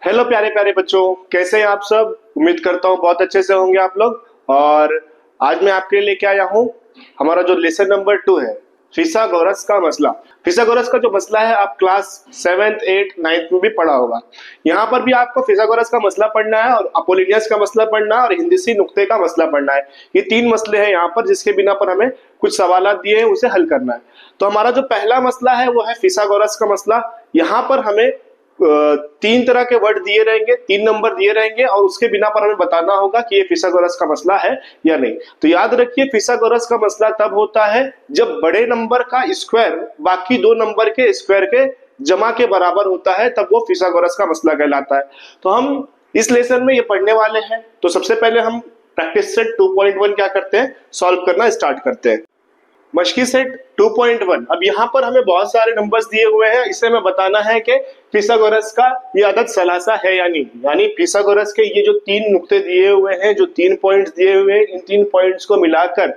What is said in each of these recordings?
Hello प्यारे प्यारे बच्चों, कैसे हैं आप सब। उम्मीद करता हूँ बहुत अच्छे से होंगे आप लोग। और आज मैं आपके लिए लेके आया हूँ हमारा जो लेसन नंबर 2 है, फिसागोरस का मसला। फिसागोरस का जो मसला है आप क्लास 7th 8th 9th में भी पढ़ा होगा। यहाँ पर भी आपको फिसागोरस का मसला पढ़ना है और अपोलिनियस का मसला पढ़ना है और हिंदसी नुक्ते का मसला पढ़ना है। ये 3 मसले हैं यहाँ पर, जिसके बिना पर हमें कुछ सवाल दिए हैं उसे हल करना है। तो हमारा जो पहला मसला है वो है फिसागोरस का मसला। यहाँ पर हमें 3 तरह के वर्ड दिए रहेंगे, 3 नंबर दिए रहेंगे और उसके बिना पर हमें बताना होगा कि ये फिसागोरस का मसला है या नहीं। तो याद रखिए, फिसागोरस का मसला तब होता है जब बड़े नंबर का स्क्वायर बाकी 2 नंबर के स्क्वायर के जमा के बराबर होता है, तब वो फिसागोरस का मसला कहलाता है। तो हम इस लेसन में ये पढ़ने वाले हैं। तो सबसे पहले हम प्रैक्टिस सेट 2.1 क्या करते हैं, सॉल्व करना स्टार्ट करते हैं। मशकी सेट 2.1। अब यहाँ पर हमें बहुत सारे नंबर्स दिए हुए हैं, इसे हमें बताना है कि फिसागोरस का ये अदद सलासा है या नहीं। यानी फिसागोरस के ये जो 3 नुक्ते दिए हुए हैं, जो 3 पॉइंट्स दिए हुए हैं, इन 3 पॉइंट्स को मिलाकर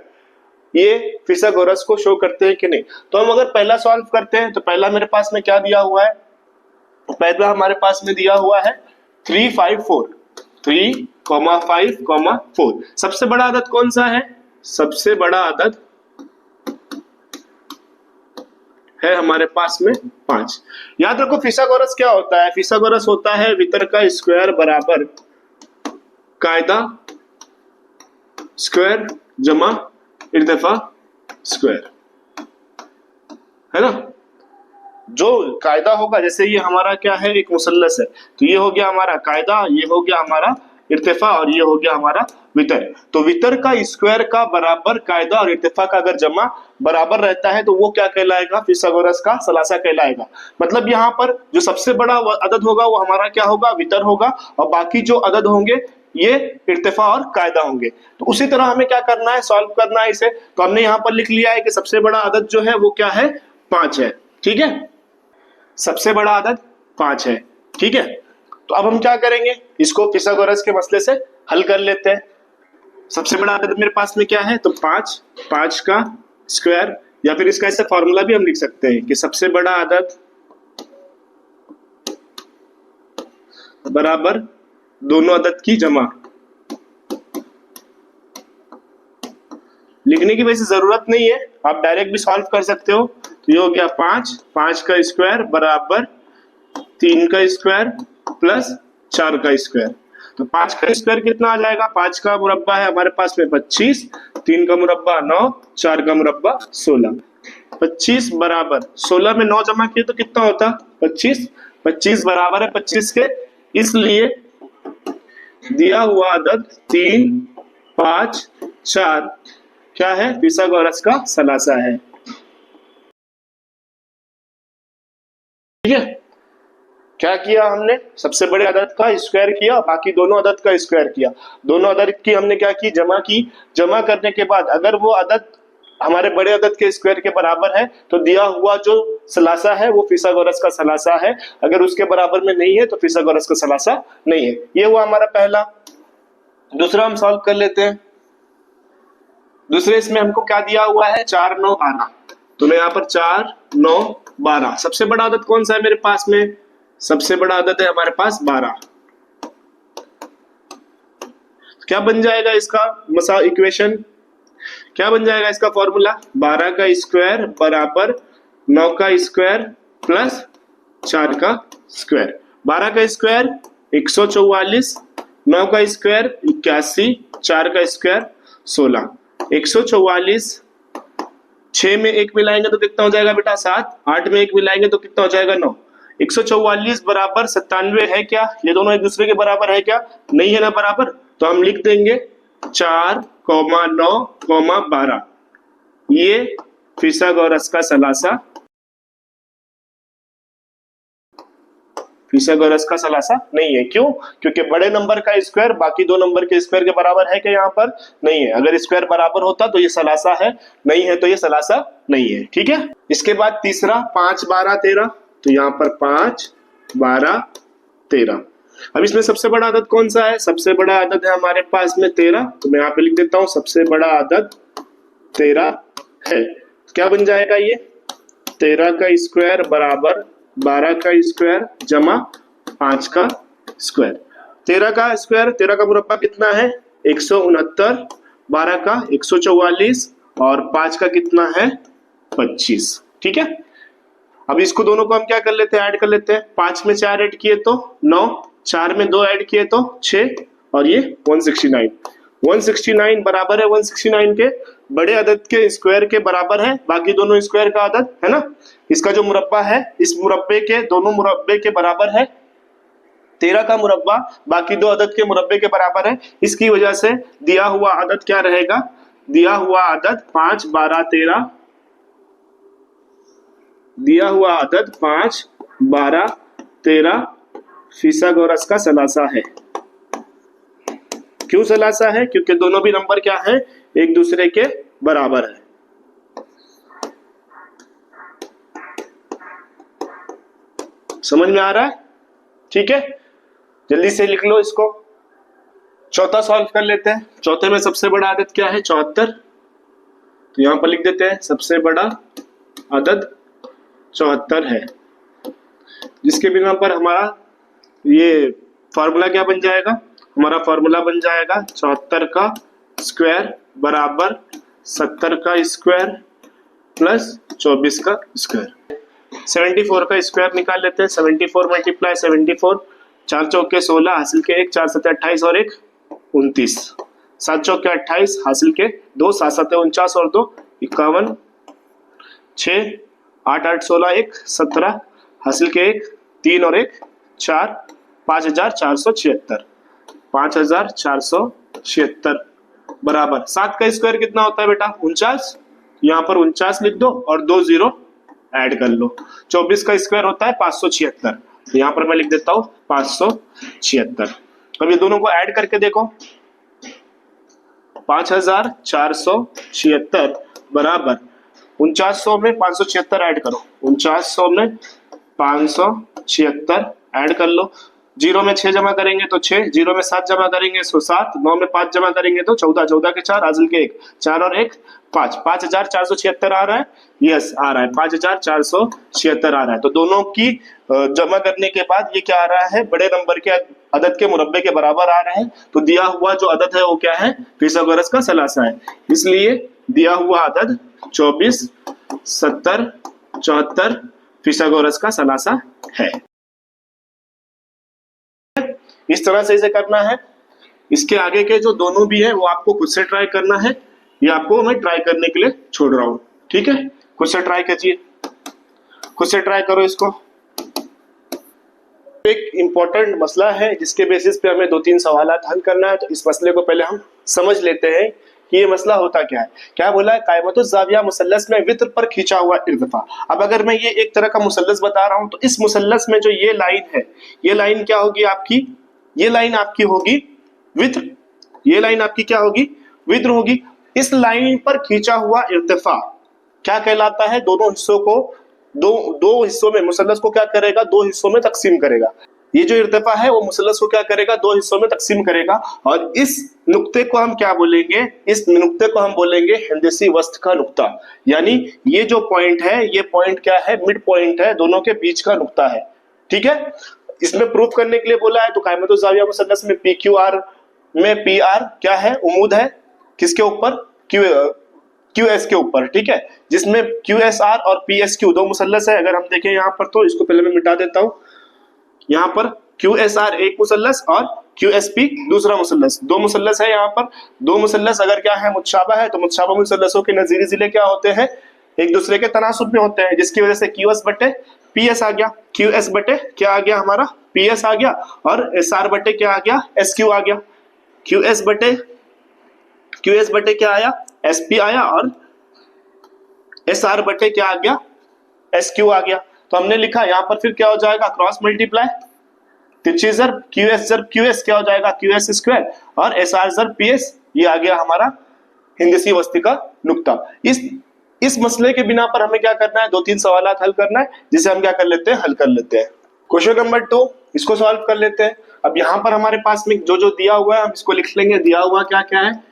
ये फिसागोरस को शो करते हैं कि नहीं। तो हम अगर पहला सॉल्व करते हैं तो पहला मेरे पास में क्या दिया हुआ है, पहला हमारे पास में दिया हुआ है 354, 3,5,4। सबसे बड़ा अदद कौन सा है, सबसे बड़ा अदद है हमारे पास में 5। याद रखो फिसागोरस क्या होता है, फिसागोरस होता है वितर का स्क्वायर बराबर कायदा स्क्वायर जमा इर्तिफा स्क्वायर, है ना। जो कायदा होगा, जैसे ये हमारा क्या है, एक मुसल्लस है, तो ये हो गया हमारा कायदा, ये हो गया हमारा इर्तिफा और ये हो गया हमारा वितर। तो वितर का स्क्वायर का बराबर कायदा और इर्तिफा का अगर जमा बराबर रहता है तो वो क्या कहलाएगा, फिसागोरस का सलासा कहलाएगा। मतलब यहाँ पर जो सबसे बड़ा अदद होगा वो हमारा क्या होगा, वितर होगा, और बाकी जो अदद होंगे ये इर्तिफा और कायदा होंगे। तो उसी तरह हमें क्या करना है, सॉल्व करना है इसे। तो हमने यहाँ पर लिख लिया है कि सबसे बड़ा अदद जो है वो क्या है, 5 है। ठीक है, सबसे बड़ा अदद 5 है। ठीक है, तो अब हम क्या करेंगे, इसको फिसागोरस के मसले से हल कर लेते हैं। सबसे बड़ा अदद मेरे पास में क्या है, तो 5 का स्क्वायर, या फिर इसका ऐसा फॉर्मूला भी हम लिख सकते हैं कि सबसे बड़ा अदद बराबर दोनों अदद की जमा। लिखने की वैसे जरूरत नहीं है, आप डायरेक्ट भी सॉल्व कर सकते हो। तो ये हो गया 5 का स्क्वायर बराबर 3 का स्क्वायर प्लस 4 का स्क्वायर। तो 5 का स्क्वायर कितना आ जाएगा, 5 का मुरब्बा है हमारे पास में 25, 3 का मुरब्बा 9, 4 का मुरब्बा 16। 25 बराबर 16 में 9 जमा किए तो कितना होता, 25। 25 बराबर है 25 के, इसलिए दिया हुआ अदद 3, 5, 4 क्या है, फिसागोरस का सलासा है। ठीक है, क्या किया हमने, सबसे बड़े अदद का स्क्वायर किया, बाकी दोनों अदद का स्क्वायर किया। दोनों अदद की हमने क्या की, जमा की। जमा करने के बाद अगर वो अदद हमारे बड़े अदद के स्क्वायर के बराबर है तो दिया हुआ जो सलासा है वो फिसागोरस का सलासा है। अगर उसके बराबर में नहीं है तो फिसागोरस का सलासा नहीं है। ये हुआ हमारा पहला। दूसरा हम सॉल्व कर लेते हैं। दूसरे इसमें हमको क्या दिया हुआ है, 4, 9, 12। तो मैं यहाँ पर 4, 9, 12, सबसे बड़ा अदद कौन सा है मेरे पास में, सबसे बड़ा अदद है हमारे पास 12। क्या बन जाएगा इसका मसा इक्वेशन, क्या बन जाएगा इसका फॉर्मूला, 12 का स्क्वायर बराबर 9 का स्क्वायर प्लस 4 का स्क्वायर। 12 का स्क्वायर 144, 9 का स्क्वायर 81, 4 का स्क्वायर 16। 144, 6 में 1 मिलाएंगे तो कितना हो जाएगा बेटा 7, 8 में 1 मिलाएंगे तो कितना हो जाएगा 9। 144 बराबर 97 है क्या, ये दोनों एक दूसरे के बराबर है क्या, नहीं है ना बराबर। तो हम लिख देंगे 4, 9, 12, ये फिसागोरस का सलासा, फिसागोरस का सलासा नहीं है। क्यों, क्योंकि बड़े नंबर का स्क्वायर बाकी 2 नंबर के स्क्वायर के बराबर है क्या, यहाँ पर नहीं है। अगर स्क्वायर बराबर होता तो ये सलासा है, नहीं है तो ये सलासा नहीं है। ठीक है, इसके बाद तीसरा 5, 12, 13। तो यहाँ पर 5, 12, 13। अब इसमें सबसे बड़ा अदद कौन सा है, सबसे बड़ा अदद है हमारे पास में 13। तो मैं यहाँ पे लिख देता हूं सबसे बड़ा अदद 13 है। क्या बन जाएगा ये, 13 का स्क्वायर बराबर 12 का स्क्वायर जमा 5 का स्क्वायर। 13 का स्क्वायर, 13 का मुरब्बा कितना है 169, 12 का 144 और 5 का कितना है 25। ठीक है, अब इसको दोनों को हम क्या कर लेते हैं, ऐड कर लेते हैं। 5 में 4 ऐड किए तो 9, 4 में 2 ऐड किए तो 6 और ये 169। 169 बराबर है 169 के बड़े अदद के स्क्वायर के बराबर है बाकी दोनों स्क्वायर का अदद, है ना। इसका जो मुरब्बा है इस मुरब्बे के दोनों मुरब्बे के बराबर है। 13 का मुरब्बा बाकी दो अदद के मुरब्बे के बराबर है। इसकी वजह से दिया हुआ अदद क्या रहेगा, दिया हुआ अदद 5, 12, 13, दिया हुआ अदद 5, 12, 13 फिसागोरस का सलासा है। क्यों सलासा है, क्योंकि दोनों भी नंबर क्या है एक दूसरे के बराबर है। समझ में आ रहा है, ठीक है, जल्दी से लिख लो इसको। चौथा सॉल्व कर लेते हैं। चौथे में सबसे बड़ा अदद क्या है 74, तो यहां पर लिख देते हैं सबसे बड़ा अदद 74 है, जिसके बिना पर हमारा ये फॉर्मूला क्या बन जाएगा, हमारा फॉर्मूला बन जाएगा 74 का स्क्वायर बराबर 70 का स्क्वायर प्लस 24 का स्क्वायर। 74 का स्क्वायर निकाल लेते हैं। 74 मल्टीप्लाई 74, 4 चौके 16 हासिल के 1, 4 सत्ते 28 और 1 29, 7 चौके 28 हासिल के 2, 7 सत्ते 49 और 2 51, 6 8 8 16 1 17 हासिल के 1 3 और 1 4, 5476, 5476 बराबर 7 का स्क्वायर कितना होता है बेटा 49, यहाँ पर 49 लिख दो और 2 0 ऐड कर लो। 24 का स्क्वायर होता है 576, यहाँ पर मैं लिख देता हूँ 576। अब ये दोनों को ऐड करके देखो, 5476 बराबर 4900 में 576 ऐड करो, 4900 में 576 ऐड कर लो। 0 में 6 जमा करेंगे तो 6, 0 में 7 जमा करेंगे तो 7, 9 में 5 जमा करेंगे तो 14, 14 के 4 हासिल के 1, 4 और 1 5, 5476 आ रहा है, यस आ रहा है 5476 आ रहा है। तो दोनों की जमा करने के बाद ये क्या आ रहा है, बड़े नंबर के अदद के मुरब्बे के बराबर आ रहा है। तो दिया हुआ जो अदद है वो क्या है फिसागोरस का सलासा है, इसलिए दिया हुआ अदद 24, 70, 74 फिसागोरस का सलासा है। इस तरह से इसे करना है। इसके आगे के जो दोनों भी है वो आपको खुद से ट्राई करना है, ये आपको मैं ट्राई करने के लिए छोड़ रहा हूं, ठीक है। खुद से ट्राई कीजिए, खुद से ट्राई करो इसको। एक इंपॉर्टेंट मसला है जिसके बेसिस पे हमें 2-3 सवाल हल करना है। तो इस मसले को पहले हम समझ लेते हैं कि ये मसला होता क्या है। क्या बोला है, कायमतुज़ ज़ाविया मुसल्लस में वित्र पर खींचा हुआ इर्तिफा। अब अगर मैं ये एक तरह का मुसल्लस बता रहा हूं तो इस मुसल्लस में जो ये लाइन है, ये लाइन क्या होगी आपकी, ये लाइन आपकी होगी वित्र, ये लाइन आपकी क्या होगी वित्र होगी। इस लाइन पर खींचा हुआ इर्तिफा क्या कहलाता है, दोनों हिस्सों को दो हिस्सों में, मुसल्लस को क्या करेगा 2 हिस्सों में तकसीम करेगा। ये जो इर्तिफा है वो मुसल्लस को क्या करेगा 2 हिस्सों में तकसीम करेगा। और इस नुक्ते को हम क्या बोलेंगे, इस नुक्ते को हम बोलेंगे हिंदसी वस्त का नुक्ता। यानी ये जो पॉइंट है ये पॉइंट क्या है, मिड पॉइंट है, दोनों के बीच का नुक्ता है, ठीक है। इसमें प्रूफ करने के लिए बोला है तो कायमतुज़ ज़ाविया मुसल्लस में PQR में PR क्या है, उमूद है किसके ऊपर, QS के ऊपर, ठीक है, जिसमें QSR और PSQ दो मुसल्लस है। अगर हम देखें यहाँ पर तो इसको पहले मैं मिटा देता हूँ, यहाँ पर QSR एक मुसल्लस और QSP दूसरा मुसल्लस, दो मुसल्लस है यहाँ पर। दो मुसल्लस अगर क्या है मुतशाबा है तो मुतशाबा मुसल्लसों के नजीरी जिले क्या होते हैं, एक दूसरे के तनासुब में होते हैं, जिसकी वजह से QS बटे PS आ गया, QS बटे क्या आ गया हमारा PS आ गया, और SR बटे क्या आ गया SQ आ गया। QS बटे क्या आया SP आया, और SR बटे क्या आ गया SQ आ गया। तो हमने लिखा यहाँ पर फिर क्या हो जाएगा क्रॉस मल्टीप्लाई, तिरछी ज़रब QS क्या हो जाएगा QS स्क्वायर, और SR ज़रब PS, ये आ गया हमारा हिंदसी वस्ती का नुक्ता। इस मसले के बिना पर हमें क्या करना है, 2-3 सवाल हल करना है, जिसे हम क्या कर लेते हैं हल कर लेते हैं। क्वेश्चन नंबर 2 इसको सॉल्व कर लेते हैं। अब यहाँ पर हमारे पास में जो जो दिया हुआ है हम इसको लिख लेंगे। दिया हुआ क्या क्या है,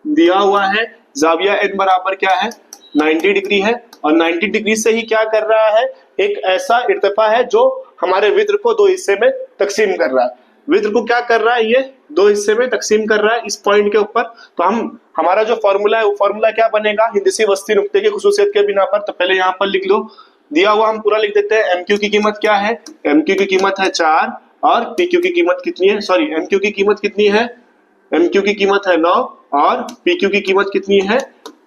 दिया हुआ है ज़ाविया n बराबर क्या है 90 डिग्री है, और 90 डिग्री से ही क्या कर रहा है, एक ऐसा इर्तिफा है जो हमारे वित्र को 2 हिस्से में तकसीम कर रहा है। विद को क्या कर रहा है, ये दो हिस्से में तकसीम कर रहा है इस पॉइंट के ऊपर। तो हम हमारा जो फॉर्मूला है वो फॉर्मूला क्या बनेगा, हिंदसी वस्ती नुक्ते की खुसूसियत के बिना पर। तो पहले यहाँ पर लिख लो, दिया हुआ हम पूरा लिख देते हैं। एम क्यू की कीमत क्या है, एम क्यू की कीमत है 4 और पी क्यू की कीमत कितनी है, सॉरी एम क्यू की कीमत कितनी है, एम क्यू की कीमत है 9 और पी क्यू की कीमत कितनी है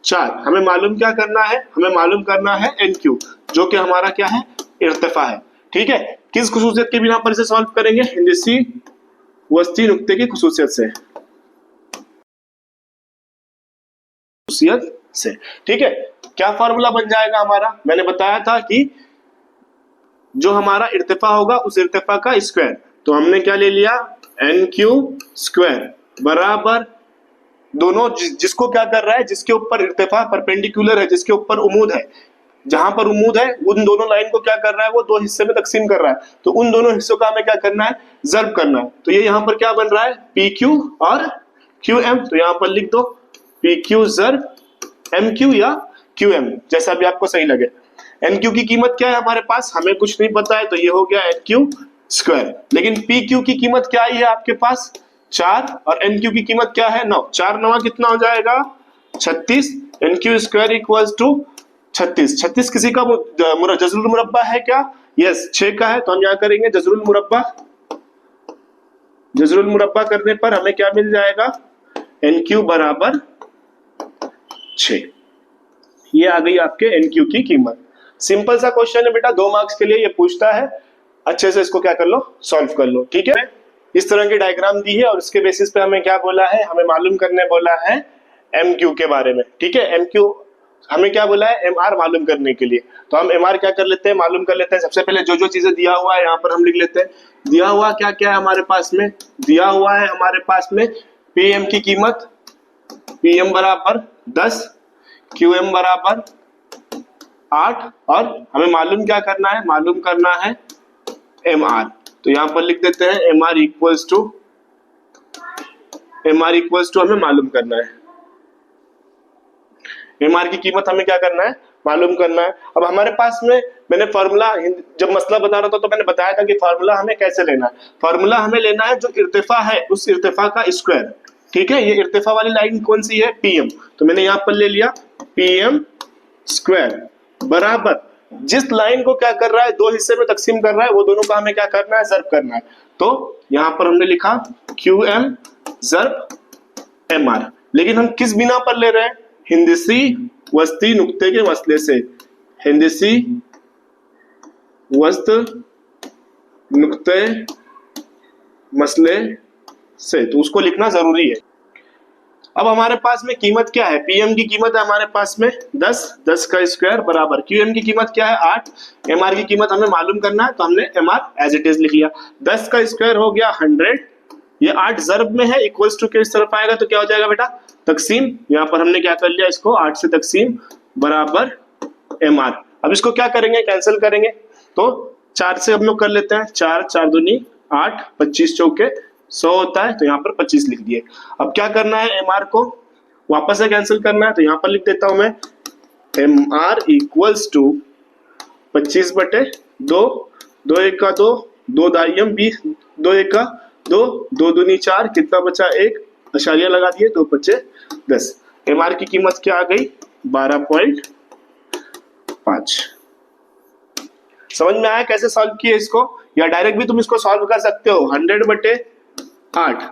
4। हमें मालूम क्या करना है, हमें मालूम करना है एन क्यू, जो कि हमारा क्या है, इर्तिफा है। ठीक है, किस खुसूसियत के बिना पर इसे सॉल्व करेंगे, हिंदसी वस्ती नुक्ते की खुसूसियत से। ठीक है, क्या फॉर्मूला बन जाएगा हमारा, मैंने बताया था कि जो हमारा इर्तिफा होगा उस इर्तिफा का स्क्वायर। तो हमने क्या ले लिया, एन क्यू स्क्वायर बराबर दोनों जिसको क्या कर रहा है, जिसके ऊपर इर्तिफा परपेंडिकुलर है, जिसके ऊपर उमूद है, जहां पर उमूद है उन दोनों लाइन को क्या कर रहा है, वो दो हिस्से में तकसीम कर रहा है। तो उन दोनों हिस्सों का हमें क्या करना है, ज़र्ब करना है। तो ये यहाँ पर क्या बन रहा है, पी क्यू और क्यू एम। तो यहाँ पर लिख दो पी क्यू ज़र्ब एम क्यू या क्यू एम, जैसा भी आपको सही लगे। एन क्यू की कीमत क्या है हमारे पास, हमें कुछ नहीं पता है, तो ये हो गया एन क्यू स्क्वायर। लेकिन पी क्यू की कीमत क्या आई है आपके पास 4 और एन क्यू की कीमत क्या है 9। 4 9 कितना हो जाएगा 36, N Q square equals to 36। 36 किसी का जज़रुल मुरब्बा है क्या, यस 6 का है। तो हम यहाँ करेंगे जज़रुल मुरब्बा। जज़रुल मुरब्बा करने पर हमें क्या मिल जाएगा, एन क्यू बराबर 6। ये आ गई आपके एन क्यू की कीमत। सिंपल सा क्वेश्चन है बेटा, 2 मार्क्स के लिए ये पूछता है, अच्छे से इसको क्या कर लो, सॉल्व कर लो। ठीक है, इस तरह की डायग्राम दी है और इसके बेसिस पे हमें क्या बोला है, हमें मालूम करने बोला है एम क्यू के बारे में। ठीक है, एम क्यू हमें क्या बोला है, एम आर मालूम करने के लिए। तो हम एम आर क्या कर लेते हैं, मालूम कर लेते हैं। सबसे पहले जो जो चीजें दिया हुआ है यहाँ पर हम लिख लेते हैं। दिया हुआ क्या क्या है हमारे पास में, दिया हुआ है हमारे पास में पी एम की कीमत, पी एम बराबर 10, क्यू एम बराबर 8 और हमें मालूम क्या करना है, मालूम करना है एम आर। तो यहां पर लिख देते हैं एम आर इक्वल्स टू हमें मालूम करना है, एम आर की कीमत हमें क्या करना है, मालूम करना है। अब हमारे पास में मैंने फॉर्मूला, जब मसला बता रहा था तो मैंने बताया था कि फॉर्मूला हमें कैसे लेना है। फॉर्मूला हमें लेना है जो इर्तिफा है उस इर्तिफा का स्क्वायर। ठीक है, ये इर्तिफा वाली लाइन कौन सी है, पीएम। तो मैंने यहाँ पर ले लिया पीएम स्क्वायर बराबर जिस लाइन को क्या कर रहा है, दो हिस्से में तकसीम कर रहा है, वो दोनों का हमें क्या करना है, ज़र्ब करना है। तो यहाँ पर हमने लिखा क्यू एम ज़र्ब एम आर। लेकिन हम किस बिना पर ले रहे हैं, हिंदसी वस्ती नुक्ते के मसले से, हिंदसी वस्त नुक्ते मसले से, तो उसको लिखना जरूरी है। अब हमारे पास में कीमत क्या है, पीएम की कीमत है हमारे पास में 10, 10 का स्क्वायर बराबर क्यूएम की कीमत क्या है 8, एमआर की कीमत हमें मालूम करना है, तो हमने एमआर एज इट इज लिख लिया। 10 का स्क्वायर हो गया 100, ये 8 ज़र्ब में है, इक्वल्स टू के इस तरफ आएगा तो क्या हो जाएगा बेटा, तकसीम। यहाँ पर हमने क्या कर लिया, इसको 8 से तकसीम बराबर एमआर। अब इसको क्या करेंगे, कैंसिल करेंगे, तो 4 से हम लोग कर लेते हैं, 4 4 दूनी 8, 25 चौके 100 होता है, तो यहाँ पर 25 लिख दिए। अब क्या करना है, एमआर को वापस से कैंसिल करना है, तो यहाँ पर लिख देता हूं मैं एमआर इक्वल्स टू 25/2, 2 1 का 2, 2 दाइयम 20, 2 1 का 2, 2 दूनी 4, कितना बचा 1, अशारिया लगा दिए, 2 बचे 10। एमआर की कीमत क्या आ गई 12.5। समझ में आया कैसे सॉल्व किए इसको, या डायरेक्ट भी तुम इसको सॉल्व कर सकते हो। 100/8,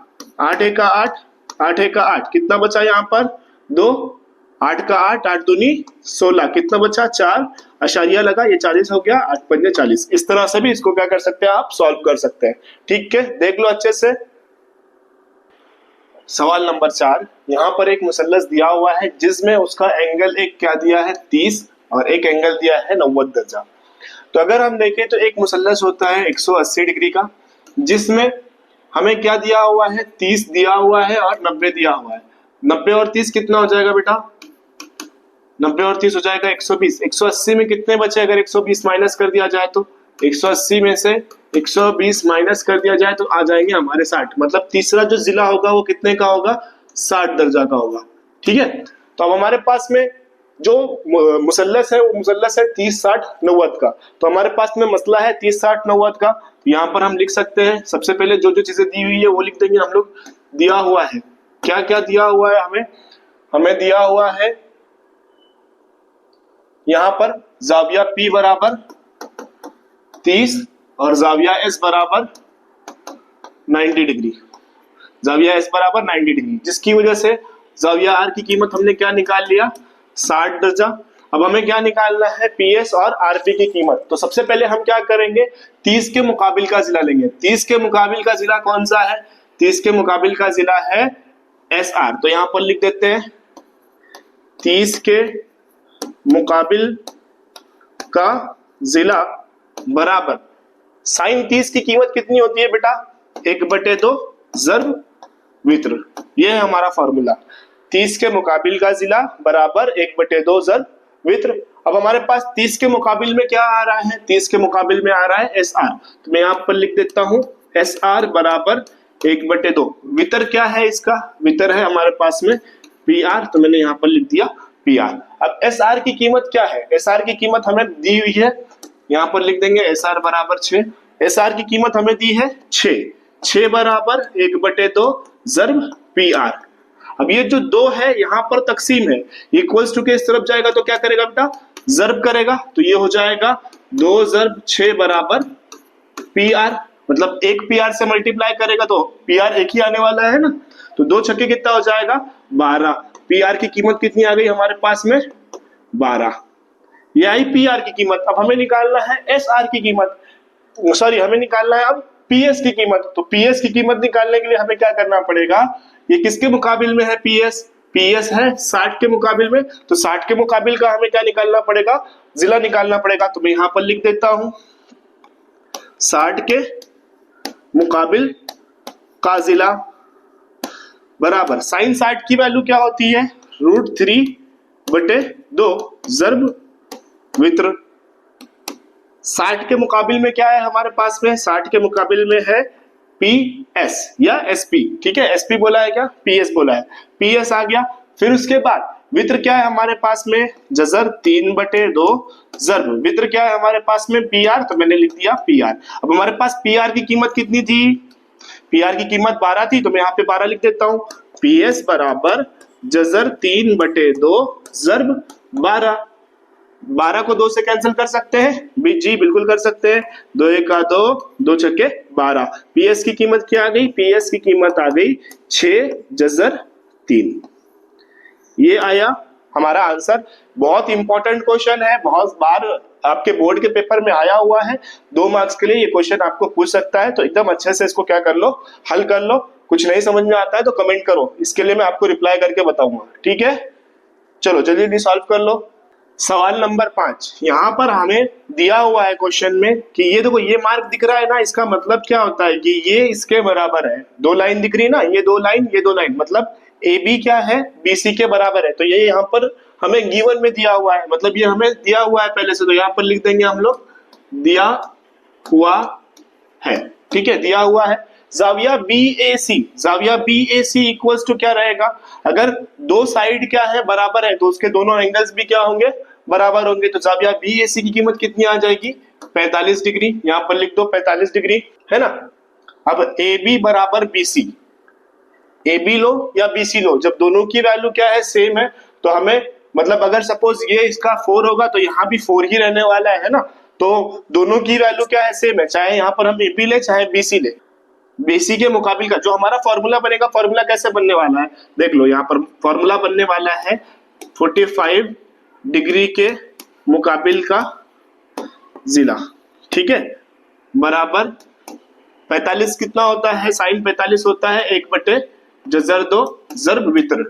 8 1 का 8, 8 1 का 8, कितना बचा यहाँ पर 2, 8 का 8, 8 दूनी 16, कितना बचा 4, अशारिया लगा, ये 40 हो गया, 8 पंजे 40। इस तरह से भी इसको क्या कर सकते हैं, आप सॉल्व कर सकते हैं। ठीक है, देख लो अच्छे से। सवाल नंबर 4, यहाँ पर एक मुसल्लस दिया हुआ है जिसमें उसका एंगल एक क्या दिया है 30 और एक एंगल दिया है 90 दर्जा। तो अगर हम देखें तो एक मुसल्लस होता है 180 डिग्री का, जिसमें हमें क्या दिया हुआ है 30 दिया हुआ है और 90 दिया हुआ है। 90 और 30 कितना हो जाएगा बेटा, 90 और 30 हो जाएगा 120। 180 में कितने बचे, अगर 120 माइनस कर दिया जाए तो 180 में से 120 माइनस कर दिया जाए तो आ जाएंगे हमारे 60। मतलब तीसरा जो जिला होगा वो कितने का होगा, 60 दर्जा का होगा। ठीक है, तो अब हमारे पास में जो मुसल्लस है वो मुसल्लस है 30 60 90 का। तो हमारे पास में मसला है 30 60 90 का। तो यहाँ पर हम लिख सकते हैं, सबसे पहले जो जो चीजें दी हुई है वो लिख देंगे हम लोग। दिया हुआ है, क्या क्या दिया हुआ है हमें? हमें दिया हुआ है यहाँ पर जाविया P बराबर 30 और जाविया S बराबर 90 डिग्री। जाविया S बराबर 90 डिग्री, जिसकी वजह से जाविया R की कीमत हमने क्या निकाल लिया? 60 दर्जा। अब हमें क्या निकालना है? PS और RP की कीमत। तो सबसे पहले हम क्या करेंगे? 30 के मुकाबिल का जिला लेंगे। 30 के मुकाबिल का जिला कौन सा है? 30 के मुकाबिल का जिला है SR। तो यहां पर लिख देते हैं 30 के मुकाबिल का जिला बराबर साइन 30 की कीमत कितनी होती है बेटा? 1/2 ज़र्ब वित्र। ये है हमारा फॉर्मूला। 30 के मुकाबिल का जिला बराबर 1/2 ज़र्ब वित्र। अब हमारे पास 30 के मुकाबिल में क्या आ रहा है? 30 के मुकाबिल में आ रहा है SR। तो मैं यहाँ पर लिख देता हूं SR बराबर 1/2। वितर क्या है इसका? वितर है हमारे पास में PR। तो मैंने यहाँ पर लिख दिया PR। अब SR की कीमत क्या है? SR की कीमत हमें दी हुई है, यहाँ पर लिख देंगे SR बराबर 6। SR की कीमत हमें दी है 6 बराबर 1/2 ज़र्ब PR। अब ये जो 2 है यहाँ पर तकसीम है, इक्वल्स टू के इस तरफ जाएगा तो क्या करेगा बेटा? ज़र्ब करेगा। तो ये हो जाएगा 2 ज़र्ब 6 बराबर PR। मतलब एक PR से मल्टीप्लाई करेगा तो PR एक ही आने वाला है ना। तो 2 छक्के कितना हो जाएगा? 12। PR की कीमत कितनी आ गई हमारे पास में? 12। ये आई PR की कीमत। अब हमें निकालना है SR की कीमत, सॉरी हमें निकालना है अब PS की कीमत। तो PS की कीमत निकालने के लिए हमें क्या करना पड़ेगा? ये किसके मुकाबिल में है PS है 60 के मुकाबिल में। तो 60 के मुकाबिल का हमें क्या निकालना पड़ेगा? जिला निकालना पड़ेगा। तो मैं यहां पर लिख देता हूं 60 के मुकाबिल का जिला बराबर साइन 60 की वैल्यू क्या होती है? √3/2 ज़र्ब वित्र। 60 के मुकाबिल में क्या है हमारे पास में? 60 के मुकाबिल में है PS या SP। ठीक है, SP बोला है क्या? PS बोला है। PS आ गया। फिर उसके बाद वित्र क्या है हमारे पास में? जजर 3/2 ज़र्ब वित्र क्या है हमारे पास में? PR। तो मैंने लिख दिया PR। अब हमारे पास PR की कीमत कितनी थी? PR की कीमत 12 थी। तो मैं यहाँ पे 12 लिख देता हूं। PS बराबर जजर 3/2 ज़र्ब 12। 12 को 2 से कैंसिल कर सकते हैं? जी बिल्कुल कर सकते हैं। 2 1 2, 2 छक्के 12। PS की कीमत क्या आ गई? PS की कीमत आ गई 6 जजर 3। ये आया हमारा आंसर। बहुत इंपॉर्टेंट क्वेश्चन है, बहुत बार आपके बोर्ड के पेपर में आया हुआ है। 2 मार्क्स के लिए ये क्वेश्चन आपको पूछ सकता है। तो एकदम अच्छे से इसको क्या कर लो, हल कर लो। कुछ नहीं समझ में आता है तो कमेंट करो, इसके लिए मैं आपको रिप्लाई करके बताऊंगा। ठीक है, चलो जल्दी सॉल्व कर लो। सवाल नंबर 5 यहाँ पर हमें दिया हुआ है क्वेश्चन में कि ये देखो ये मार्क दिख रहा है ना, इसका मतलब क्या होता है कि ये इसके बराबर है। 2 लाइन दिख रही है ना, ये 2 लाइन ये 2 लाइन, मतलब AB क्या है? BC के बराबर है। तो ये यहाँ पर हमें गिवन में दिया हुआ है, मतलब ये हमें दिया हुआ है पहले से। तो यहाँ पर लिख देंगे हम लोग दिया हुआ है। ठीक है, दिया हुआ है। जाविया BAC इक्वल्स टू क्या रहेगा? अगर 2 साइड क्या है? बराबर है, तो उसके दोनों एंगल्स भी क्या होंगे? बराबर होंगे। तो जाविया BAC की कीमत कितनी आ जाएगी? 45 डिग्री। यहाँ पर लिख दो 45 डिग्री, है ना। अब AB बराबर BC, AB लो या BC लो, जब दोनों की वैल्यू क्या है? सेम है। तो हमें मतलब अगर सपोज ये इसका 4 होगा तो यहाँ भी 4 ही रहने वाला है ना। तो दोनों की वैल्यू क्या है? सेम है। चाहे यहाँ पर हम AB ले चाहे BC ले, BC के मुकाबिल का जो हमारा फॉर्मूला बनेगा, फॉर्मूला कैसे बनने वाला है देख लो। यहाँ पर फॉर्मूला बनने वाला है 45 डिग्री के मुकाबिल का जिला। ठीक है, बराबर 45 कितना होता है? साइन 45 होता है 1/2 ज़र्ब वित्र।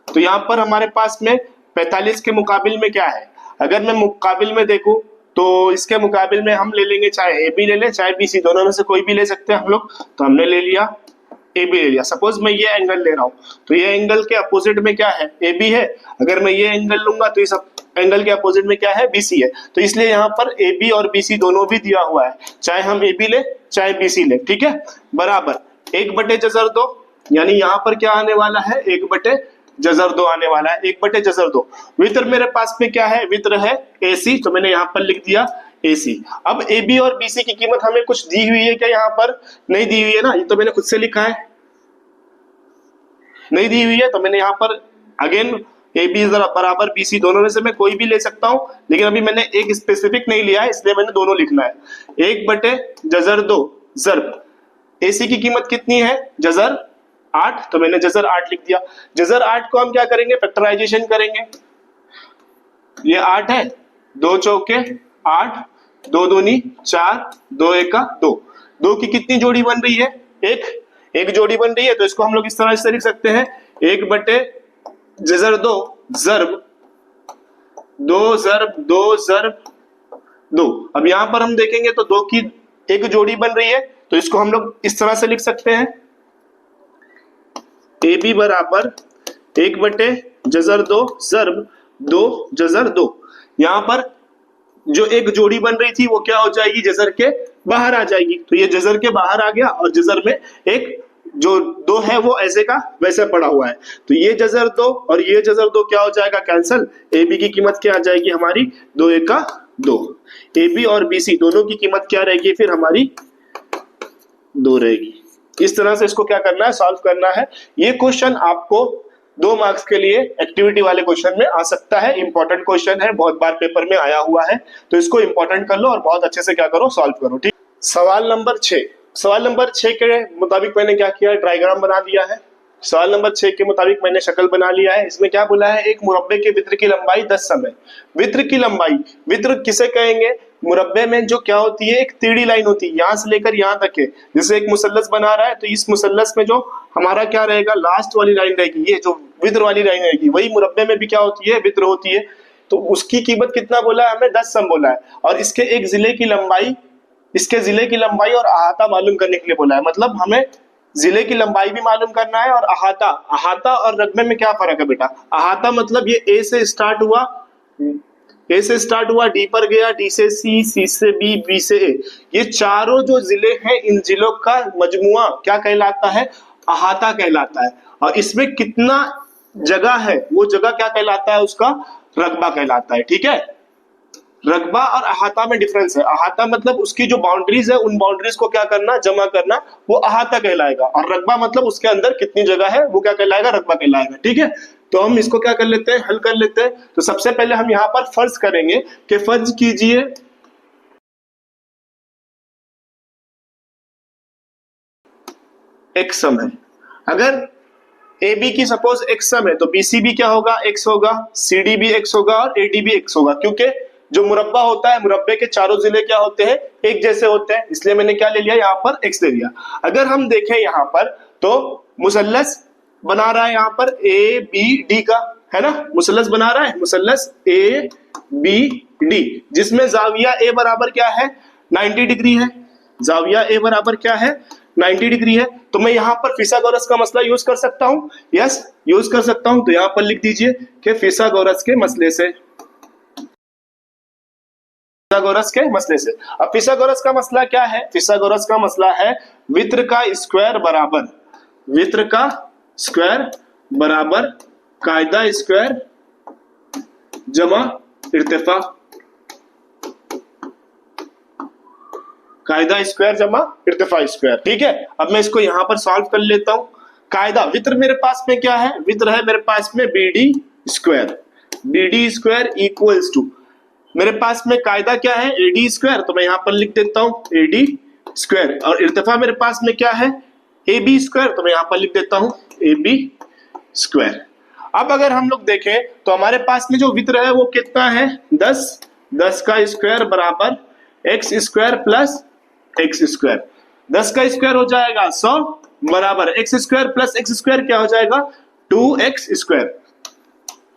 तो यहाँ पर हमारे पास में 45 के मुकाबिल में क्या है? अगर मैं मुकाबिल में देखूं तो इसके मुकाबिल में हम ले लेंगे, चाहे AB ले ले चाहे BC, दोनों में से कोई भी ले सकते हैं हम लोग। तो हमने ले लिया AB ले लिया। सपोज मैं ये एंगल ले रहा हूं, तो ये एंगल के अपोजिट में क्या है? AB है। अगर मैं ये एंगल लूंगा तो इस एंगल के अपोजिट में क्या है? BC है। तो इसलिए यहाँ पर AB और BC दोनों भी दिया हुआ है, चाहे हम AB ले चाहे BC ले। ठीक है, बराबर 1/2 यानी यहाँ पर क्या आने वाला है? 1/2 जजर 2 आने वाला है, 1/जजर 2। वित्र मेरे पास में क्या है, वित्र है AC, तो मैंने यहाँ पर लिख दिया AC। अब AB और BC की कीमत हमें कुछ दी हुई है क्या, यहाँ पर नहीं दी हुई है ना, ये तो मैंने खुद से लिखा है, नहीं दी हुई है, तो मैंने यहाँ पर अगेन AB बराबर BC, दोनों में से मैं कोई भी ले सकता हूं, लेकिन अभी मैंने एक स्पेसिफिक नहीं लिया है, इसलिए मैंने दोनों लिखना है। 1/जजर 2 ज़र्ब AC की कीमत कितनी है, जजर 8, तो मैंने जजर 8 लिख दिया। जजर 8 को हम क्या करेंगे, फैक्टराइजेशन करेंगे। ये 8 है, 2 चौके 8, 2 दूनी 4, 2 एका 2, 2 की कितनी जोड़ी बन रही है, एक जोड़ी बन रही है, तो इसको हम लोग इस तरह से लिख सकते हैं, 1/जजर 2 ज़र्ब 2 ज़र्ब 2 ज़र्ब 2। अब यहां पर हम देखेंगे तो 2 की एक जोड़ी बन रही है, तो इसको हम लोग इस तरह से लिख सकते हैं, AB बराबर 1/जजर 2 ज़र्ब 2 जजर 2। यहां पर जो एक जोड़ी बन रही थी वो क्या हो जाएगी, जजर के बाहर आ जाएगी, तो ये जजर के बाहर आ गया और जजर में एक जो 2 है वो ऐसे का वैसे पड़ा हुआ है, तो ये जजर 2 और ये जजर 2 क्या हो जाएगा, कैंसल। AB की कीमत क्या आ जाएगी हमारी, 2 एका 2। AB और BC दोनों की कीमत क्या रहेगी फिर हमारी, 2 रहेगी। इस तरह से इसको क्या करना है, सॉल्व करना है। ये क्वेश्चन आपको 2 मार्क्स के लिए एक्टिविटी वाले क्वेश्चन में आ सकता है, इंपॉर्टेंट क्वेश्चन है, बहुत बार पेपर में आया हुआ है, तो इसको इंपॉर्टेंट कर लो और बहुत अच्छे से क्या करो, सॉल्व करो। ठीक, सवाल नंबर 6। सवाल नंबर 6 के मुताबिक मैंने क्या किया, डायग्राम बना दिया है। सवाल नंबर 6 के मुताबिक मैंने शक्ल बना लिया है। इसमें क्या बोला है, एक मुरब्बे के वित्र की लंबाई 10 सम है। वित्र की लंबाई, वित्र किसे कहेंगे, मुरब्बे में जो क्या होती है, एक टेढ़ी लाइन होती है, यहां से लेकर यहां तक है। जैसे एक मुसल्लस बना रहा है, तो इस मुसल्लस में जो हमारा क्या रहेगा, लास्ट वाली लाइन रहेगी, ये जो वित्र वाली लाइन रहेगी, वही मुरब्बे में भी क्या होती है, वित्र होती है। तो उसकी कीमत कितना बोला है हमें, 10 सम बोला है, और इसके एक जिले की लंबाई, इसके जिले की लंबाई और अहाता मालूम करने के लिए बोला है। मतलब हमें जिले की लंबाई भी मालूम करना है और अहाता और रकबे में क्या फर्क है बेटा, अहाता मतलब ये A से स्टार्ट हुआ, A से स्टार्ट हुआ, D पर गया, D से C, C से B, B से A, ये चारों जो जिले हैं, इन जिलों का मजमुआ क्या कहलाता है, अहाता कहलाता है। और इसमें कितना जगह है, वो जगह क्या कहलाता है, उसका रकबा कहलाता है। ठीक है, रकबा और अहाता में डिफरेंस है। अहाता मतलब उसकी जो बाउंड्रीज है, उन बाउंड्रीज को क्या करना, जमा करना, वो अहाता कहलाएगा, और रकबा मतलब उसके अंदर कितनी जगह है, वो क्या कहलाएगा, रकबा कहलाएगा। ठीक है, तो हम इसको क्या कर लेते हैं, हल कर लेते हैं। तो सबसे पहले हम यहाँ पर फर्ज करेंगे कि फर्ज कीजिए x सम है। अगर AB की सपोज x सम है, तो BC भी क्या होगा, x होगा, CD भी x होगा और AD भी x होगा, क्योंकि जो मुरब्बा होता है, मुरब्बे के चारों जिले क्या होते हैं, एक जैसे होते हैं, इसलिए मैंने क्या ले लिया, यहाँ पर x ले लिया। अगर हम देखें यहाँ पर, तो मुसल्लस बना रहा है यहाँ पर ABD का, है ना, मुसल्लस बना रहा है, मुसल्लस ABD, जिसमें जाविया A बराबर क्या है, 90 डिग्री है। जाविया A बराबर क्या है, 90 डिग्री है। तो मैं यहाँ पर फिसागोरस का मसला यूज कर सकता हूँ, यस यूज कर सकता हूँ। तो यहाँ पर लिख दीजिए कि फिसागोरस के मसले से, फिसागोरस के मसले से। अब फिसागोरस का मसला क्या है, फिसागोरस का मसला है वित्र का स्क्वायर बराबर, वित्र का स्क्वायर बराबर कायदा स्क्वायर जमा इर्तिफा, कायदा स्क्वायर जमा इर्तिफा स्क्वायर। ठीक है, अब मैं इसको यहां पर सॉल्व कर लेता हूं। कायदा, वित्र मेरे पास में क्या है, वित्र है मेरे पास में BD square, BD square equals to, मेरे पास में कायदा क्या है, AD स्क्वायर, तो मैं यहां पर लिख देता हूं AD स्क्वायर, और इर्तिफा मेरे पास में क्या है, AB स्क्वायर, तो मैं यहां पर लिख देता हूं AB स्क्वायर। अब अगर हम लोग देखें तो हमारे पास में जो वित्र है वो कितना है, 10, 10 का स्क्वायर बराबर x square plus x square, 10 का स्क्वायर हो जाएगा 100 बराबर x square plus x square क्या हो जाएगा, 2x स्क्वायर।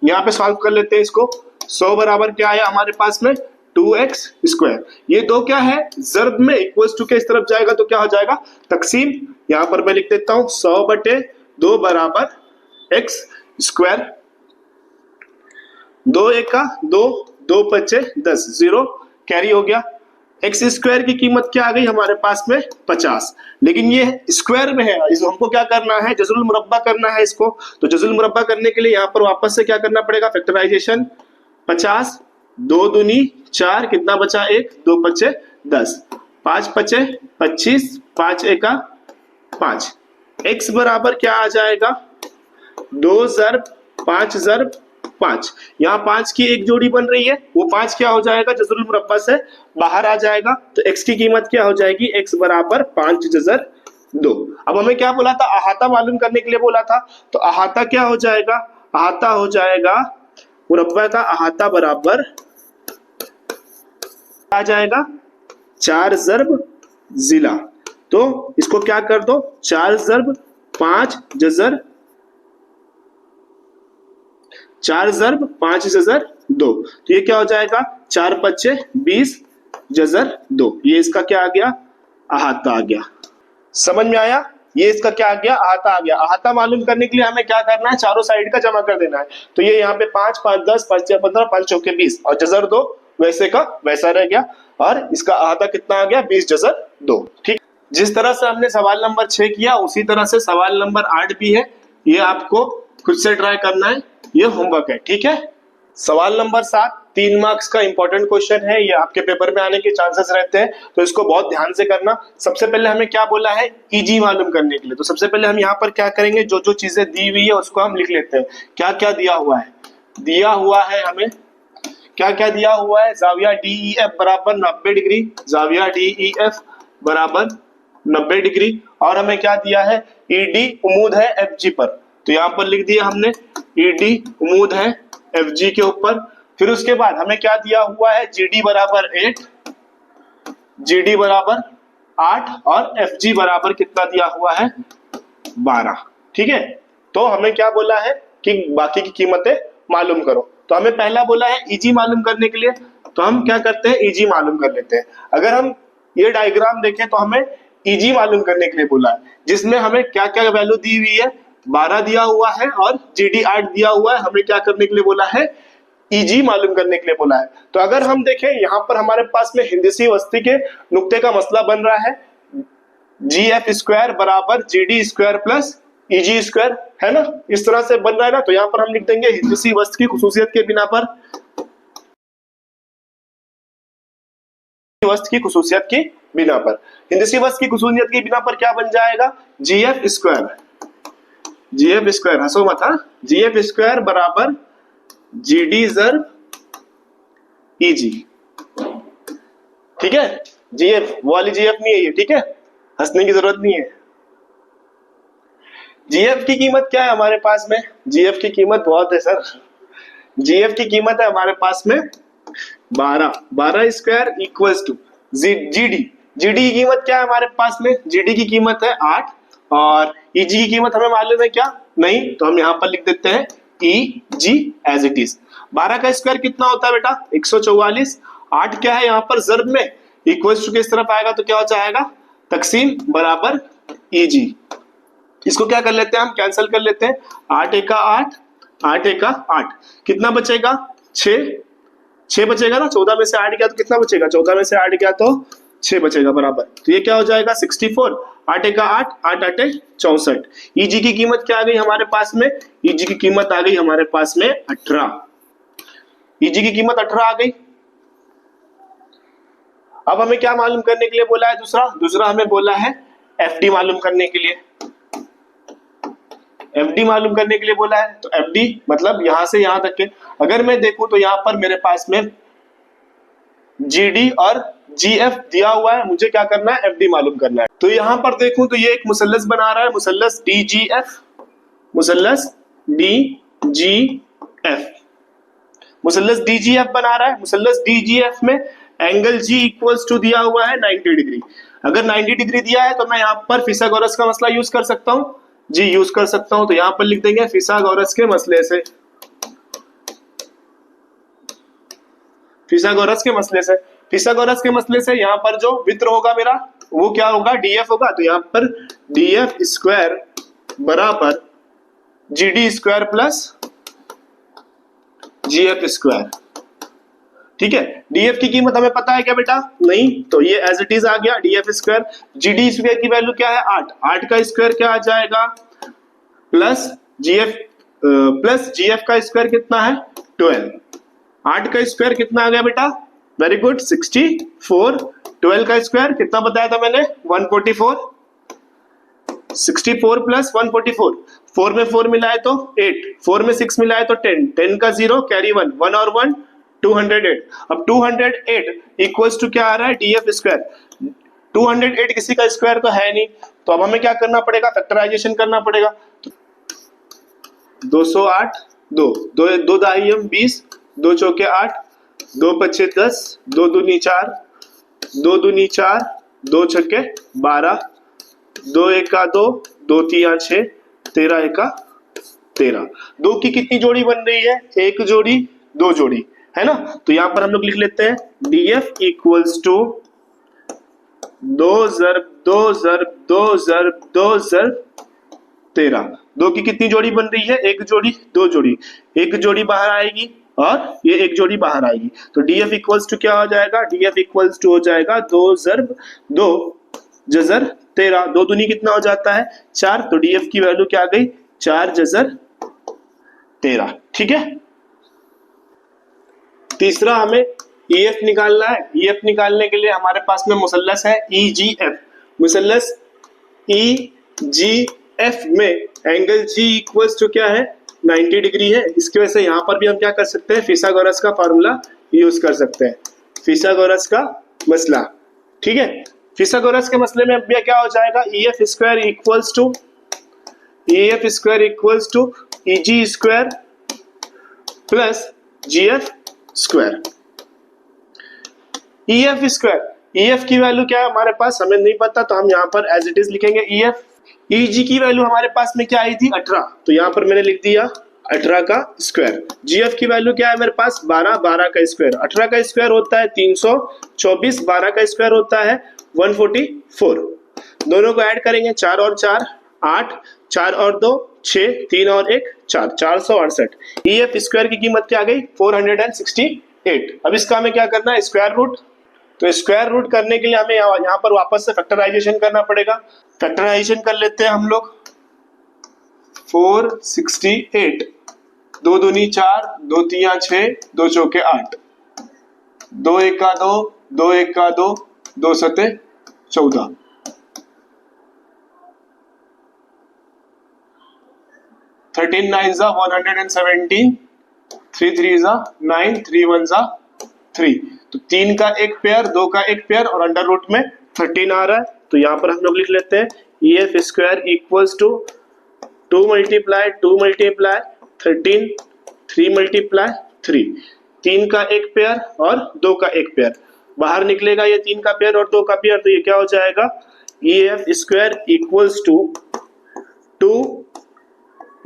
यहाँ पे सॉल्व कर लेते हैं इसको। 100 बराबर क्या आया हमारे पास में, 2x स्क्वायर। ये दो क्या है, जर्ब में इक्वल्स टू के इस तरफ जाएगा तो क्या हो जाएगा, तकसीम। यहाँ पर मैं लिख देता हूं 100/2 बराबर x स्क्वायर, 2 एका 2, 2 पचे 10, 0 कैरी हो गया। एक्स स्क्वायर की कीमत क्या आ गई हमारे पास में 50, लेकिन ये स्क्वायर में है, इस हमको क्या करना है, जज़रुल मुरब्बा करना है इसको। तो जज़रुल मुरब्बा करने के लिए यहाँ पर वापस से क्या करना पड़ेगा, फैक्टराइजेशन। 50 2 दूनी 4, कितना बचा 1, 2 पचे 10, 5 पचे 25, 5 एका 5। एक्स बराबर क्या आ जाएगा, 2 ज़रब 5 ज़रब 5। यहाँ 5 की एक जोड़ी बन रही है, वो 5 क्या हो जाएगा, जज़रुल मुरब्बा से बाहर आ जाएगा। तो x की कीमत क्या हो जाएगी, x बराबर 5 जज़र 2। अब हमें क्या बोला था, अहाता मालूम करने के लिए बोला था। तो अहाता क्या हो जाएगा, अहाता हो जाएगा मुरब्बा का अहाता बराबर आ जाएगा 4 ज़रब जिला। तो इसको क्या कर दो, 4 ज़रब 5 जज़र 4 ज़रब 5 जज़र 2। तो ये क्या हो जाएगा, 4 पच्चे 20 जज़र 2। ये इसका क्या आ गया, अहाता आ गया। समझ में आया, ये इसका क्या आ गया, अहाता आ गया। अहाता मालूम करने के लिए हमें क्या करना है, चारों साइड का जमा कर देना है। तो ये यहाँ पे 5 5 10 5 6 15 5 चौके 20 और जज़र 2 वैसे का वैसा रह गया। और इसका अहाता कितना आ गया, 20 जज़र 2। ठीक, जिस तरह से हमने सवाल नंबर 6 किया उसी तरह से सवाल नंबर 8 भी है। ये आपको खुद से ट्राई करना है, ये होमवर्क है। ठीक है, सवाल नंबर 7 3 मार्क्स का इंपॉर्टेंट क्वेश्चन है, ये आपके पेपर में आने के चांसेस रहते हैं, तो इसको बहुत ध्यान से करना। सबसे पहले हमें क्या बोला है, ईजी मालूम करने के लिए। तो सबसे पहले हम यहाँ पर क्या करेंगे, जो जो चीजें दी हुई है उसको हम लिख लेते हैं। क्या क्या दिया हुआ है, दिया हुआ है हमें क्या क्या दिया हुआ है, जाविया DEF बराबर 90 डिग्री, जाविया DEF बराबर 90 डिग्री। और हमें क्या दिया है, ED उम्मीद है FG पर, तो यहाँ पर लिख दिया हमने ED उम्मीद है FG के ऊपर। फिर उसके बाद हमें क्या दिया हुआ है, GD बराबर 8, GD बराबर 8 और FG बराबर कितना दिया हुआ है, 12। ठीक है, तो हमें क्या बोला है कि बाकी की कीमतें मालूम करो। तो हमें पहला बोला है ईजी मालूम करने के लिए, तो हम क्या करते हैं, ईजी मालूम कर लेते हैं। अगर हम ये डायग्राम देखें तो हमें ईजी मालूम करने के लिए बोला है, जिसमें हमें क्या क्या वैल्यू दी हुई है, 12 दिया हुआ है और GD 8 दिया हुआ है। हमें क्या करने के लिए बोला है, ईजी मालूम करने के लिए बोला है। तो अगर हम देखें यहाँ पर हमारे पास में हिंदसी वस्ती के नुक्ते का मसला बन रहा है, GF स्क्वायर बराबर GD square plus EG square, है ना, इस तरह से बन रहा है ना। तो यहाँ पर हम लिख देंगे हिंदसी वस्त की खुसूसियत के बिना पर, वस्त की खुसूसियत की बिना पर, हिंदसी वस्त की खुसूसियत की बिना पर क्या बन जाएगा, GF स्क्वायर, GF स्क्वायर, हंसो मत, हाँ, GF स्क्वायर बराबर GD ज़रब EG। ठीक है, GF वो वाली GF नहीं है ये, ठीक है, हंसने की जरूरत नहीं है। GF की कीमत क्या है हमारे पास में, GF की कीमत बहुत है सर, GF की कीमत है हमारे पास में 12 square equals to GD। GD की कीमत क्या है हमारे पास में, GD की कीमत है 8 और EG की कीमत हमें मालूम है क्या, नहीं, तो हम यहाँ पर लिख देते हैं EG एज इट इज। 12 का स्क्वायर कितना होता है बेटा, 144। 8 क्या है यहाँ पर ज़रब में, इक्वल्स टू किस तरफ आएगा, तो क्या हो जाएगा, तकसीम बराबर EG। इसको क्या कर लेते हैं, हम कैंसिल कर लेते हैं, 8 एका 8, 8 एका 8, कितना बचेगा, 6 बचेगा ना, 14 में से 8 गया तो कितना बचेगा, 14 में से 8 गया तो 6 बचेगा बराबर। तो ये क्या हो जाएगा 64, 8 एका 8, 8 8 64। EG की कीमत क्या आ गई हमारे पास में, EG की कीमत आ गई हमारे पास में 18, EG की कीमत 18 आ गई। अब हमें क्या मालूम करने के लिए बोला है, दूसरा हमें बोला है FD मालूम करने के लिए, FD मालूम करने के लिए बोला है। तो FD मतलब यहां से यहां तक के, अगर मैं देखूं तो यहां पर मेरे पास में GD और GF दिया हुआ है, मुझे क्या करना है, FD मालूम करना है। तो यहां पर देखूं तो ये एक मुसल्लस बना रहा है, मुसल्लस DGF, मुसल्लस DGF, मुसल्लस DGF बना रहा है। मुसल्लस DGF में एंगल G इक्वल्स टू दिया हुआ है 90 डिग्री। अगर 90 डिग्री दिया है तो मैं यहाँ पर फिसागोरस का मसला यूज कर सकता हूँ, जी यूज कर सकता हूं। तो यहां पर लिख देंगे फिसागोरस के मसले से, फिसागोरस के मसले से यहां पर जो वित्र होगा मेरा वो क्या होगा, DF होगा। तो यहां पर DF स्क्वायर बराबर GD square plus GF square. ठीक है। डीएफ की कीमत हमें पता है क्या बेटा? नहीं, तो ये एज इट इज आ गया डीएफ स्क्वायर। जीडी स्क्वायर की वैल्यू क्या है? 8। 8 का स्क्वायर क्या आ जाएगा? प्लस जीएफ का स्क्वायर कितना है? 12। 8 का स्क्वायर कितना आ गया बेटा? Very good, 64। 12 का स्क्वायर कितना बताया था मैंने? 144। 64 प्लस 144, 4 में 4 मिला है तो 8, 4 में 6 मिला है तो 10, 10 का 0 कैरी 1, 1 और 1 208। अब 208 इक्वल्स टू क्या आ रहा है? DF square. 208 किसी का स्क्वायर तो है नहीं, तो अब हमें क्या करना पड़ेगा? फैक्टराइजेशन करना पड़ेगा। 208, 2 दाई 20, 2 चौके 8, 2 पच्चे 10, 2 दूनी 4, 2 दूनी 4, 2 छक्के 12, 2 एका 2, 2 तिया 6, 13 एका 13। 2 की कितनी जोड़ी बन रही है? 1 जोड़ी, 2 जोड़ी, है ना। तो यहां पर हम लोग लिख लेते हैं डीएफ इक्वल्स टू 2 ज़रब 2 ज़रब 2 ज़रब 2 ज़रब 13। 2 की कितनी जोड़ी बन रही है? 1 जोड़ी, 2 जोड़ी, 1 जोड़ी बाहर आएगी और ये 1 जोड़ी बाहर आएगी, तो डीएफ इक्वल्स टू क्या हो जाएगा? डीएफ इक्वल्स टू हो जाएगा 2 ज़रब 2 जजर 13। 2 दूनी कितना हो जाता है? 4, तो डीएफ की वैल्यू क्या आ गई? 4 जजर 13। ठीक है। तीसरा हमें ईएफ निकालना है। ईएफ निकालने के लिए हमारे पास में मुसल्लस है ईजीएफ। मुसल्लस ईजीएफ में एंगल जी इक्वल्स टू क्या है? 90 डिग्री है। इसकी वजह से यहां पर भी हम क्या कर सकते हैं? फिथागोरस का फार्मूला यूज कर सकते हैं, फिथागोरस का मसला। ठीक है। फिथागोरस के मसले में अब क्या हो जाएगा? EF square equals to EG square plus GF square. EF square, EF की वैल्यू क्या है हमारे पास? हमें नहीं पता, तो हम यहाँ पर एज इट इज लिखेंगे ईएफ। ईजी की वैल्यू हमारे पास में क्या आई थी? 18, तो यहाँ पर मैंने लिख दिया 18 का स्क्वायर। जीएफ की वैल्यू क्या है मेरे पास? 12, 12 का स्क्वायर। 18 का स्क्वायर होता है 324, 12 का स्क्वायर होता है 144। दोनों को ऐड करेंगे, 4 और 4 8, 4 और 2 6, 3 और 1 4, 468। ईएफ स्क्वायर की कीमत क्या आ गई? 468। अब इसका हमें क्या करना है? Square root. तो स्क्वायर रूट करने के लिए हमें यहाँ पर वापस से फैक्टराइजेशन करना पड़ेगा। फैक्टराइजेशन कर लेते हैं हम लोग। 468, 2 दूनी 4, 2 तिया 6, 2 चौके 8, 2 एका 2, 2 एका 2, 2 सते 14, 13 9 जा 117, 3 3 जा 9, 3 1 जा 3। तो 3 का एक पेयर, 2 का एक पेयर और अंडर रूट में 13 आ रहा है। तो यहाँ पर हम लोग लिख लेते हैं EF square equals to 2 multiply 2 multiply 13, 3 multiply 3। 3 का एक पेयर और 2 का एक पेयर बाहर निकलेगा, ये 3 का पेयर और 2 का पेयर, तो ये क्या हो जाएगा? EF square equals to 2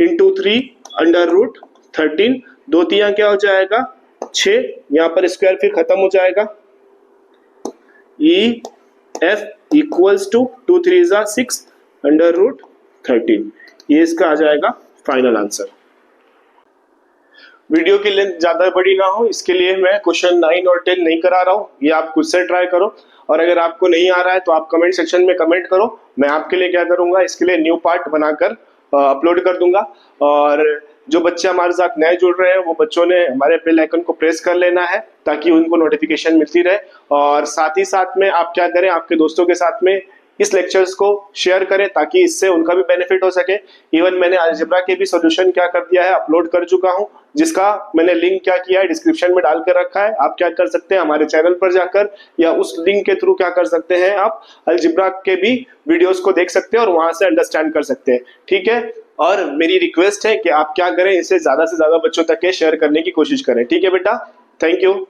into 3 under root 13। 2 तिया क्या हो जाएगा? 6, यहाँ पर स्क्वायर फिर खत्म हो जाएगा। ई एफ इक्वल्स टू 2 3 जा 6 अंडर रूट 13। ये इसका आ जाएगा फाइनल आंसर। वीडियो की लेंथ ज्यादा बड़ी ना हो, इसके लिए मैं क्वेश्चन 9 और 10 नहीं करा रहा हूँ। ये आप खुद से ट्राई करो, और अगर आपको नहीं आ रहा है तो आप कमेंट सेक्शन में कमेंट करो। मैं आपके लिए क्या करूंगा, इसके लिए न्यू पार्ट बनाकर अपलोड कर दूंगा। और जो बच्चे हमारे साथ नए जुड़ रहे हैं, वो बच्चों ने हमारे बेल आइकन को प्रेस कर लेना है ताकि उनको नोटिफिकेशन मिलती रहे। और साथ ही साथ में आप क्या करें, आपके दोस्तों के साथ में इस लेक्चर्स को शेयर करें ताकि इससे उनका भी बेनिफिट हो सके। इवन मैंने अलजेब्रा के भी सॉल्यूशन क्या कर दिया है, अपलोड कर चुका हूं, जिसका मैंने लिंक क्या किया है डिस्क्रिप्शन में डाल कर रखा है। आप क्या कर सकते हैं, हमारे चैनल पर जाकर या उस लिंक के थ्रू क्या कर सकते हैं, आप अलजेब्रा के भी वीडियोस को देख सकते हैं और वहां से अंडरस्टैंड कर सकते हैं। ठीक है। और मेरी रिक्वेस्ट है कि आप क्या करें, इसे ज्यादा से ज्यादा बच्चों तक शेयर करने की कोशिश करें। ठीक है बेटा, थैंक यू।